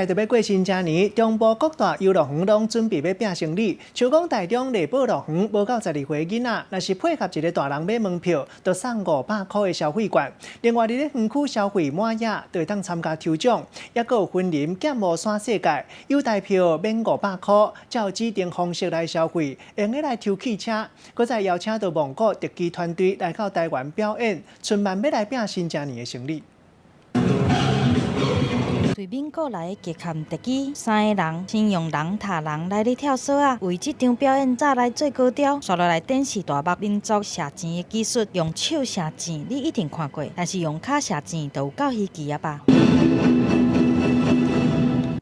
特别过新正年，中部各大游乐园拢准备要拼生理。像讲台中丽宝乐园无到12岁囡仔，若是配合一个大人买门票，就送500块的消费券。另外，伫咧园区消费满额，就会当参加抽奖。也阁有婚林剑无山世界，有台票免500块，照指定方式来消费，用来抽汽车。搁再邀请到蒙古特技团队来到台湾表演，春晚要来拼新正年的生理。 对闽国来的极限特技，3个人先用人踏人来咧跳绳啊，为这场表演早来做高调，刷落来展示大幕民族射箭的技术，用手射箭你一定看过，但是用脚射箭就有够稀奇啊吧？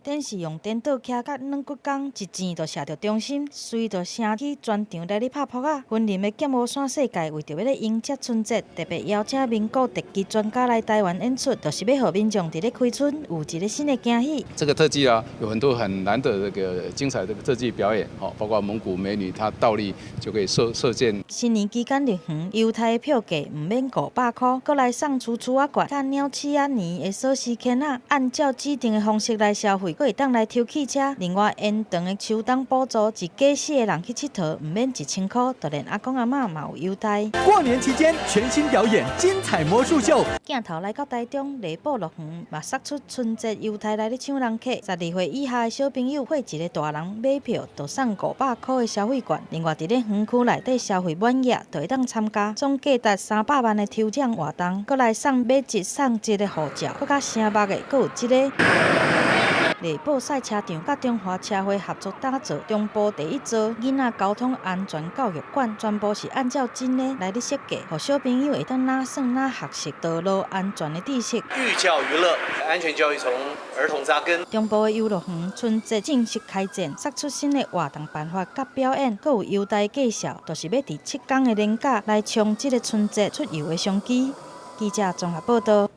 展示用颠倒徛甲软骨弓，一箭就射到中心，随着升起全场来咧拍扑啊！婚林的剑无山世界为着要咧迎接春节，特别邀请民国特技专家来台湾演出，就是要让民众伫咧开春有一个新的惊喜。这个特技啊，有很多很难得的这个精彩的特技表演，包括蒙古美女她倒立就可以射箭。新年期间入园，犹太的票价唔免500块，搁来送厝厝仔罐、甲鸟鼠仔年的锁匙圈啊，按照指定的方式来消费。 会当来抽汽车，另外延长的秋冬补助，一家4个人去佚佗，唔免1000块，就连阿公阿嬷嘛有优待。过年期间全新表演精彩魔术秀，镜头来到台中丽宝乐园，嘛杀出春节优待来咧抢人客。12岁以下的小朋友或一个大人买票，就送500块的消费券。另外，伫咧园区内底消费满额，就会当参加总价达300万的抽奖活动，搁来送买一送一的护照，搁较醒目的，搁有这个。 丽宝赛车场甲中华车会合作打造中部第一座囡仔交通安全教育馆，全部是按照真的来咧设计，让小朋友会当哪算哪学习道路安全的知识。寓教于乐，安全教育从儿童扎根。中部的游乐园春节正式开展，杀出新的活动办法甲表演，阁有优待介绍，就是要伫7天的年假来冲这个春节出游的商机。记者综合报道。